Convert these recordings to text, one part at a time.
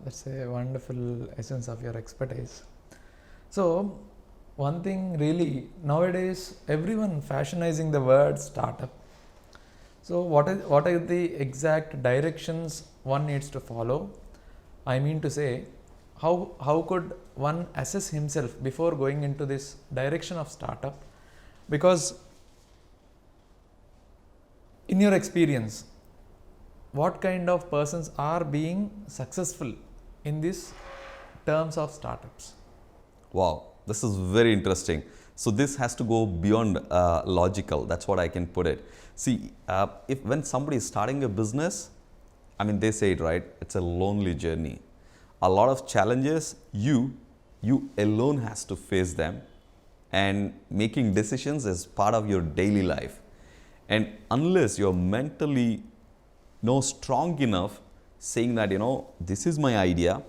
That's a wonderful essence of your expertise. So, one thing really nowadays, everyone fashionizing the word startup. So, what are the exact directions one needs to follow? I mean to say, how could one assess himself before going into this direction of startup? Because in your experience, what kind of persons are being successful in these terms of startups? Wow, this is very interesting. So this has to go beyond logical. That's what I can put it. See, if when somebody is starting a business, I mean, they say it right, it's a lonely journey. A lot of challenges, you alone has to face them, and making decisions is part of your daily life. And unless you're mentally strong enough saying that, this is my idea,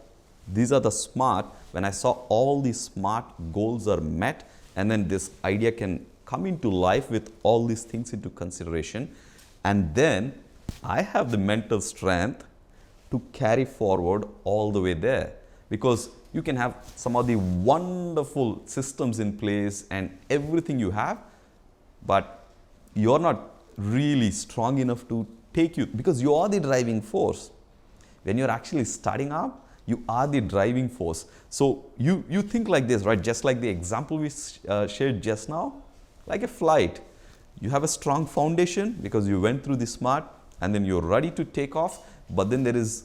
these are the smart, when I saw all these smart goals are met, and then this idea can come into life with all these things into consideration, and then I have the mental strength to carry forward all the way there. Because you can have some of the wonderful systems in place and everything you have, but you're not really strong enough to take you, because you are the driving force. When you're actually starting up, you are the driving force. So you think like this, right? Just like the example we shared just now, like a flight. You have a strong foundation because you went through the smart, and then you're ready to take off. But then there is,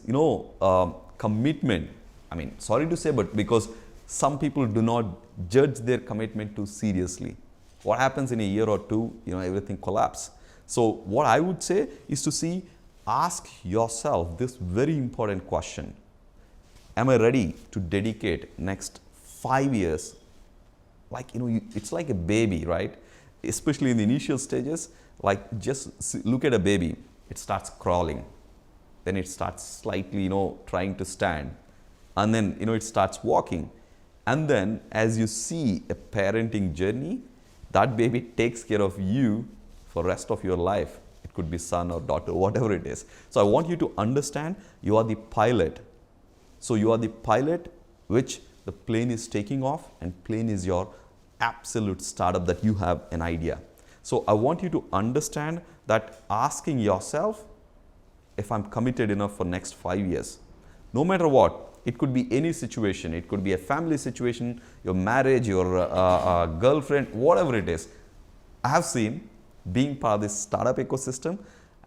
commitment. I mean, sorry to say, but because some people do not judge their commitment too seriously. What happens in a year or two, everything collapses. So what I would say is to ask yourself this very important question. Am I ready to dedicate next 5 years? Like, it's like a baby, right? Especially in the initial stages, like just look at a baby. It starts crawling. Then it starts slightly, trying to stand. And then, it starts walking. And then as you see a parenting journey, that baby takes care of you for the rest of your life. It could be son or daughter, whatever it is. So I want you to understand you are the pilot. So you are the pilot which the plane is taking off, and plane is your absolute startup that you have an idea. So I want you to understand that asking yourself if I'm committed enough for next 5 years. No matter what, it could be any situation. It could be a family situation, your marriage, your girlfriend, whatever it is. I have seen, being part of this startup ecosystem,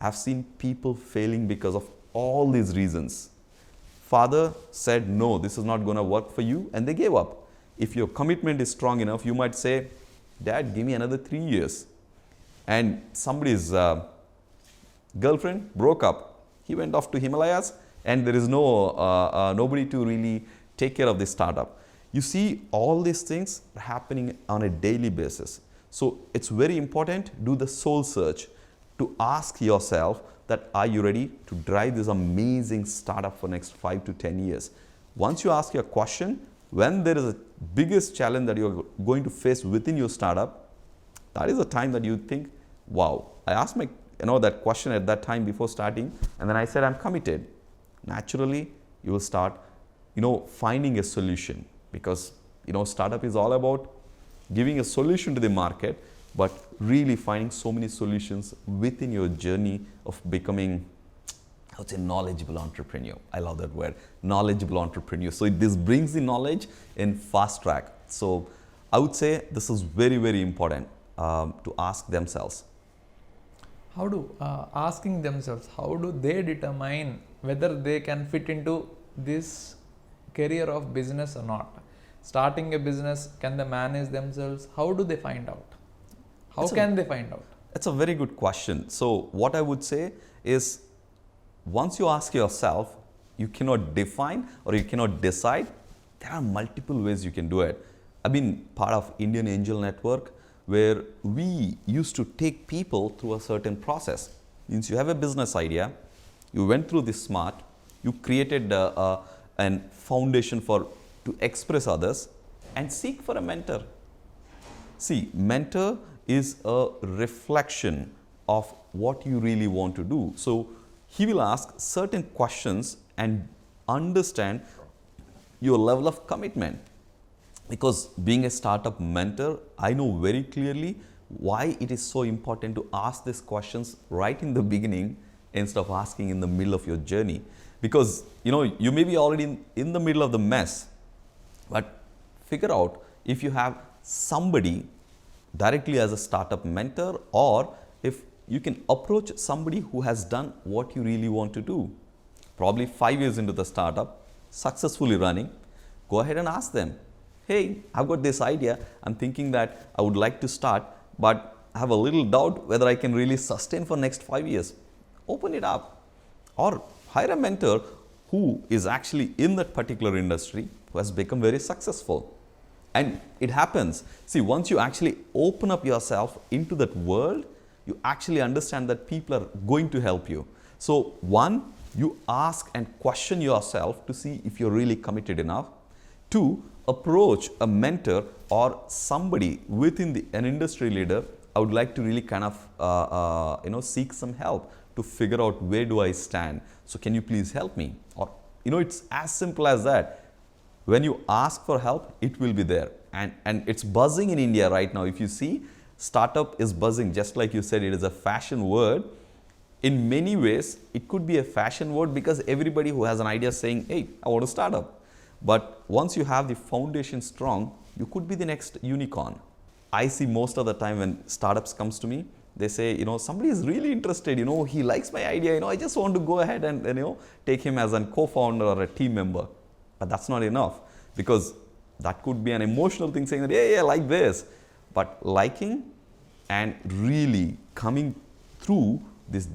I have seen people failing because of all these reasons. Father said, no, this is not going to work for you, and they gave up. If your commitment is strong enough, you might say, Dad, give me another 3 years. And somebody's girlfriend broke up. He went off to Himalayas, and there is nobody to really take care of this startup. You see, all these things are happening on a daily basis. So it's very important, do the soul search to ask yourself that are you ready to drive this amazing startup for next 5 to 10 years. Once you ask your question, when there is a biggest challenge that you're going to face within your startup, that is the time that you think, wow, I asked that question at that time before starting, and then I said I'm committed. Naturally, you will start, finding a solution, because, startup is all about giving a solution to the market, but really finding so many solutions within your journey of becoming, I would say, knowledgeable entrepreneur. I love that word, knowledgeable entrepreneur. So this brings the knowledge in fast track. So I would say this is very, very important to ask themselves. How do asking themselves, how do they determine whether they can fit into this career of business or not? Starting a business, can they manage themselves? How do they find out? How can they find out? It's a very good question. So what I would say is, once you ask yourself, you cannot define or you cannot decide. There are multiple ways you can do it. I've been part of Indian Angel Network, where we used to take people through a certain process. Means you have a business idea, you went through this smart, you created a foundation to express others, and seek for a mentor. See, mentor is a reflection of what you really want to do. So he will ask certain questions, and understand your level of commitment. Because being a startup mentor, I know very clearly why it is so important to ask these questions right in the beginning instead of asking in the middle of your journey. Because you may be already in the middle of the mess, but figure out if you have somebody directly as a startup mentor, or if you can approach somebody who has done what you really want to do. Probably 5 years into the startup, successfully running, go ahead and ask them, hey, I've got this idea. I'm thinking that I would like to start, but I have a little doubt whether I can really sustain for next 5 years. Open it up. Or hire a mentor who is actually in that particular industry, who has become very successful. And it happens. See, once you actually open up yourself into that world, you actually understand that people are going to help you. So one, you ask and question yourself to see if you're really committed enough. Two, approach a mentor or somebody within an industry leader. I would like to really kind of seek some help to figure out where do I stand. So can you please help me? Or it's as simple as that. When you ask for help, it will be there. And it's buzzing in India right now. If you see, startup is buzzing, just like you said, it is a fashion word. In many ways, it could be a fashion word because everybody who has an idea saying, hey, I want to start up. But once you have the foundation strong, you could be the next unicorn. I see most of the time when startups comes to me, they say, somebody is really interested, he likes my idea, I just want to go ahead and take him as a co-founder or a team member. But that's not enough, because that could be an emotional thing saying that, hey, I like this. But liking and really coming through this